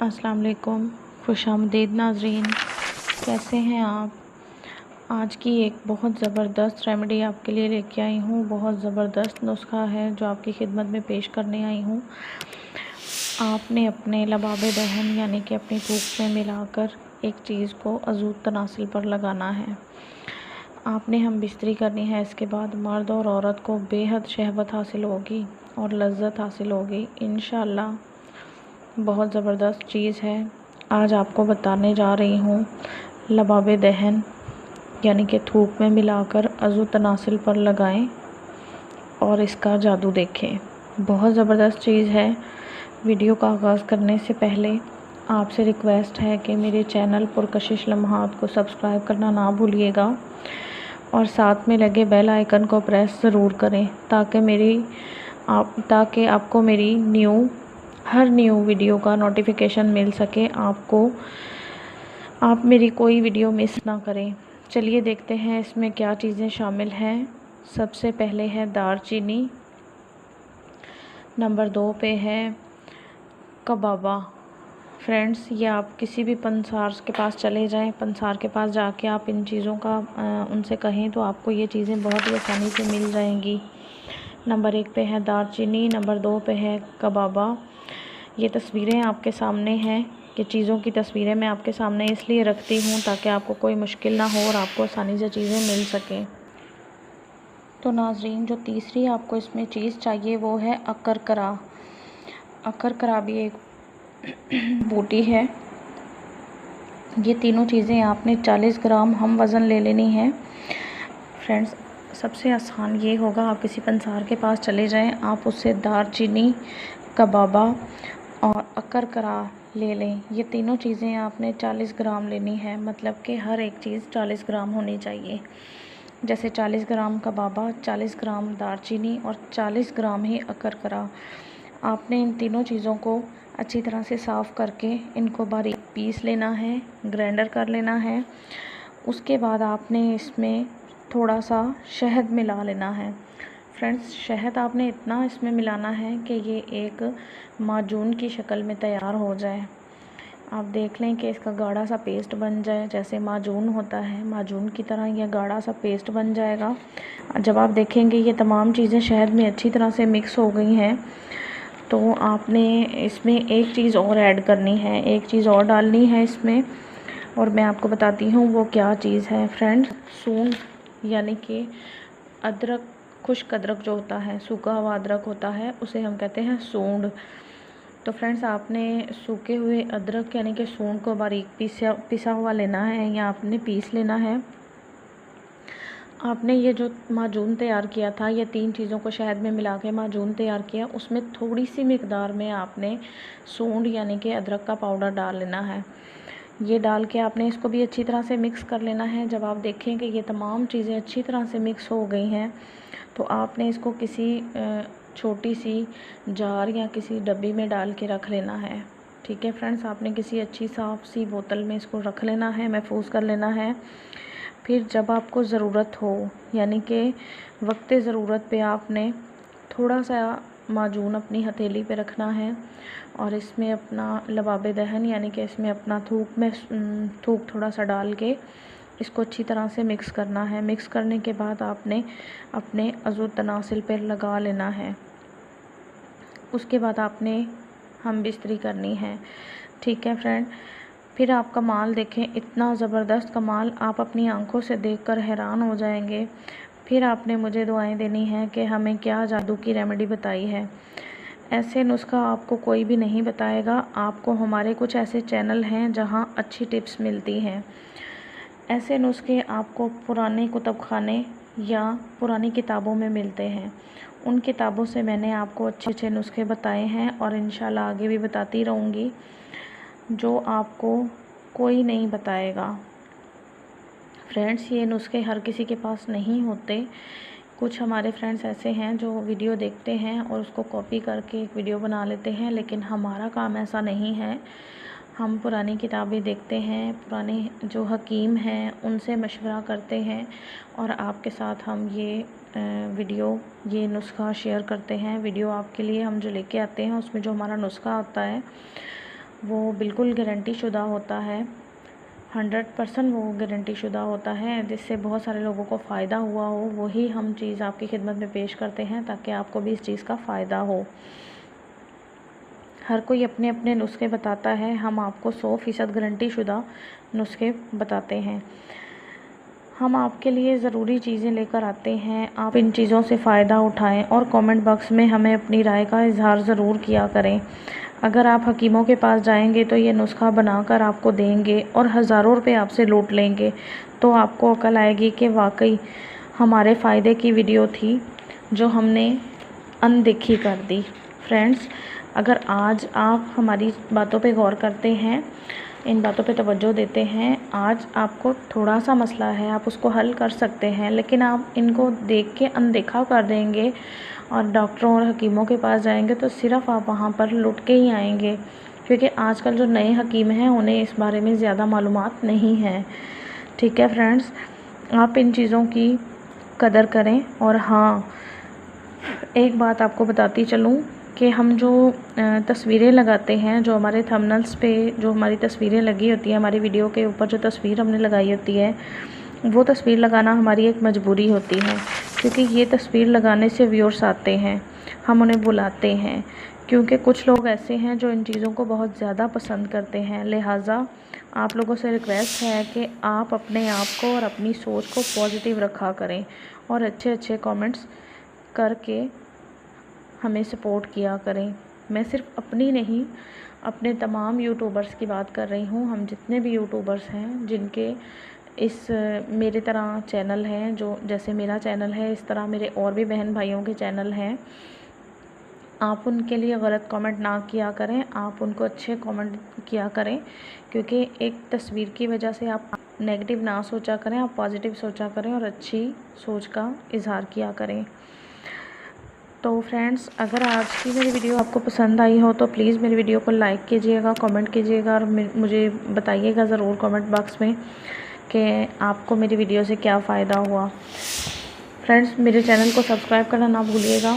अस्सलाम वालेकुम, खुशामदीद नाज़रीन। कैसे हैं आप? आज की एक बहुत ज़बरदस्त रेमेडी आपके लिए लेके आई हूँ। बहुत ज़बरदस्त नुस्खा है जो आपकी खिदमत में पेश करने आई हूँ। आपने अपने लबाब दहन यानी कि अपनी थूक में मिलाकर एक चीज़ को अज़ू तनासिल पर लगाना है। आपने हम बिस्तरी करनी है। इसके बाद मर्द और औरत को बेहद शहवत हासिल होगी और लज्जत हासिल होगी इंशाअल्लाह। बहुत ज़बरदस्त चीज़ है। आज आपको बताने जा रही हूँ लबाब दहन यानी कि थूक में मिलाकर अज़ू तनासिल पर लगाएं और इसका जादू देखें। बहुत ज़बरदस्त चीज़ है। वीडियो का आगाज़ करने से पहले आपसे रिक्वेस्ट है कि मेरे चैनल पुरकशिश लम्हात को सब्सक्राइब करना ना भूलिएगा और साथ में लगे बेल आइकन को प्रेस ज़रूर करें ताकि आपको मेरी हर न्यू वीडियो का नोटिफिकेशन मिल सके। आप मेरी कोई वीडियो मिस ना करें। चलिए देखते हैं इसमें क्या चीज़ें शामिल हैं। सबसे पहले है दालचीनी, नंबर 2 पे है कबाबा। फ्रेंड्स, ये आप किसी भी पंसार के पास चले जाएं, पंसार के पास जाके आप इन चीज़ों का उनसे कहें तो आपको ये चीज़ें बहुत ही आसानी से मिल जाएंगी। नंबर 1 पे है दालचीनी, नंबर 2 पे है कबाबा। ये तस्वीरें आपके सामने हैं। ये चीज़ों की तस्वीरें मैं आपके सामने इसलिए रखती हूँ ताकि आपको कोई मुश्किल ना हो और आपको आसानी से चीज़ें मिल सकें। तो नाज़रीन, जो तीसरी आपको इसमें चीज़ चाहिए वो है अकरकरा। अकरकरा भी एक बूटी है। ये तीनों चीज़ें आपने 40 ग्राम हम वज़न ले लेनी है। फ्रेंड्स, सबसे आसान ये होगा, आप किसी पंसार के पास चले जाएं, आप उससे दालचीनी, कबाबा और अकरकरा ले लें। ये तीनों चीज़ें आपने 40 ग्राम लेनी है, मतलब कि हर एक चीज़ 40 ग्राम होनी चाहिए। जैसे 40 ग्राम कबाबा, 40 ग्राम दालचीनी और 40 ग्राम ही अकरकरा। आपने इन तीनों चीज़ों को अच्छी तरह से साफ़ करके इनको बारीक पीस लेना है, ग्राइंडर कर लेना है। उसके बाद आपने इसमें थोड़ा सा शहद मिला लेना है। फ्रेंड्स, शहद आपने इतना इसमें मिलाना है कि ये एक माजून की शक्ल में तैयार हो जाए। आप देख लें कि इसका गाढ़ा सा पेस्ट बन जाए, जैसे माजून होता है, माजून की तरह यह गाढ़ा सा पेस्ट बन जाएगा। जब आप देखेंगे ये तमाम चीज़ें शहद में अच्छी तरह से मिक्स हो गई हैं, तो आपने इसमें एक चीज़ और ऐड करनी है, एक चीज़ और डालनी है इसमें, और मैं आपको बताती हूँ वो क्या चीज़ है। फ्रेंड्स, सूंड यानी कि अदरक, खुश्क अदरक जो होता है, सूखा हुआ अदरक होता है, उसे हम कहते हैं सूंड। तो फ्रेंड्स, आपने सूखे हुए अदरक यानी कि सूंड को बारीक पिसा हुआ लेना है या आपने पीस लेना है। आपने ये जो माजून तैयार किया था, ये 3 चीज़ों को शहद में मिला के माजून तैयार किया, उसमें थोड़ी सी मिकदार में आपने सूंड यानी कि अदरक का पाउडर डाल लेना है। ये डाल के आपने इसको भी अच्छी तरह से मिक्स कर लेना है। जब आप देखें कि ये तमाम चीज़ें अच्छी तरह से मिक्स हो गई हैं, तो आपने इसको किसी छोटी सी जार या किसी डब्बी में डाल के रख लेना है। ठीक है फ्रेंड्स, आपने किसी अच्छी साफ़ सी बोतल में इसको रख लेना है, महफूज कर लेना है। फिर जब आपको ज़रूरत हो, यानी कि वक्त ज़रूरत पे आपने थोड़ा सा माजून अपनी हथेली पे रखना है और इसमें अपना लबाब दहन यानी कि इसमें अपना थूक थोड़ा सा डाल के इसको अच्छी तरह से मिक्स करना है। मिक्स करने के बाद आपने अपने अज़ू तनासिल पर लगा लेना है। उसके बाद आपने हम बिस्तरी करनी है। ठीक है फ्रेंड, फिर आप कमाल देखें, इतना ज़बरदस्त कमाल आप अपनी आंखों से देखकर हैरान हो जाएंगे। फिर आपने मुझे दुआएं देनी है कि हमें क्या जादू की रेमेडी बताई है। ऐसे नुस्खा आपको कोई भी नहीं बताएगा। आपको हमारे कुछ ऐसे चैनल हैं जहां अच्छी टिप्स मिलती हैं। ऐसे नुस्खे आपको पुराने कुतुबखाने या पुरानी किताबों में मिलते हैं। उन किताबों से मैंने आपको अच्छे अच्छे नुस्खे बताए हैं और इंशाल्लाह आगे भी बताती रहूँगी, जो आपको कोई नहीं बताएगा। फ्रेंड्स, ये नुस्खे हर किसी के पास नहीं होते। कुछ हमारे फ्रेंड्स ऐसे हैं जो वीडियो देखते हैं और उसको कॉपी करके एक वीडियो बना लेते हैं, लेकिन हमारा काम ऐसा नहीं है। हम पुरानी किताबें देखते हैं, पुराने जो हकीम हैं उनसे मशवरा करते हैं और आपके साथ हम ये नुस्खा शेयर करते हैं। वीडियो आपके लिए हम जो लेके आते हैं उसमें जो हमारा नुस्खा होता है वो बिल्कुल गारंटी शुदा होता है, 100% वो गारंटी शुदा होता है, जिससे बहुत सारे लोगों को फ़ायदा हुआ हो, वही हम चीज़ आपकी खिदमत में पेश करते हैं ताकि आपको भी इस चीज़ का फ़ायदा हो। हर कोई अपने अपने नुस्खे बताता है, हम आपको 100% गारंटी शुदा नुस्खे बताते हैं। हम आपके लिए ज़रूरी चीज़ें लेकर आते हैं, आप इन चीज़ों से फ़ायदा उठाएं और कमेंट बॉक्स में हमें अपनी राय का इजहार ज़रूर किया करें। अगर आप हकीमों के पास जाएंगे तो ये नुस्खा बनाकर आपको देंगे और हज़ारों रुपए आपसे लूट लेंगे, तो आपको अकल आएगी कि वाकई हमारे फ़ायदे की वीडियो थी जो हमने अनदेखी कर दी। फ्रेंड्स, अगर आज आप हमारी बातों पे गौर करते हैं, इन बातों पे तवज्जो देते हैं, आज आपको थोड़ा सा मसला है, आप उसको हल कर सकते हैं, लेकिन आप इनको देख के अनदेखा कर देंगे और डॉक्टरों और हकीमों के पास जाएंगे तो सिर्फ आप वहाँ पर लुट के ही आएंगे, क्योंकि आजकल जो नए हकीम हैं उन्हें इस बारे में ज़्यादा मालूमात नहीं है। ठीक है फ्रेंड्स, आप इन चीज़ों की कदर करें। और हाँ, एक बात आपको बताती चलूँ कि हम जो तस्वीरें लगाते हैं, जो हमारे थंबनेल्स पे जो हमारी तस्वीरें लगी होती हैं, हमारी वीडियो के ऊपर जो तस्वीर हमने लगाई होती है, वो तस्वीर लगाना हमारी एक मजबूरी होती है, क्योंकि ये तस्वीर लगाने से व्यूअर्स आते हैं, हम उन्हें बुलाते हैं, क्योंकि कुछ लोग ऐसे हैं जो इन चीज़ों को बहुत ज़्यादा पसंद करते हैं। लिहाजा आप लोगों से रिक्वेस्ट है कि आप अपने आप को और अपनी सोच को पॉजिटिव रखा करें और अच्छे अच्छे कमेंट्स करके हमें सपोर्ट किया करें। मैं सिर्फ अपनी नहीं, अपने तमाम यूट्यूबर्स की बात कर रही हूँ। हम जितने भी यूट्यूबर्स हैं जिनके इस मेरे तरह चैनल हैं, जो जैसे मेरा चैनल है, इस तरह मेरे और भी बहन भाइयों के चैनल हैं, आप उनके लिए गलत कमेंट ना किया करें, आप उनको अच्छे कमेंट किया करें, क्योंकि एक तस्वीर की वजह से आप नेगेटिव ना सोचा करें, आप पॉजिटिव सोचा करें और अच्छी सोच का इजहार किया करें। तो फ्रेंड्स, अगर आज की मेरी वीडियो आपको पसंद आई हो तो प्लीज़ मेरी वीडियो को लाइक कीजिएगा, कमेंट कीजिएगा और मुझे बताइएगा ज़रूर कमेंट बॉक्स में कि आपको मेरी वीडियो से क्या फ़ायदा हुआ। फ्रेंड्स, मेरे चैनल को सब्सक्राइब करना ना भूलिएगा।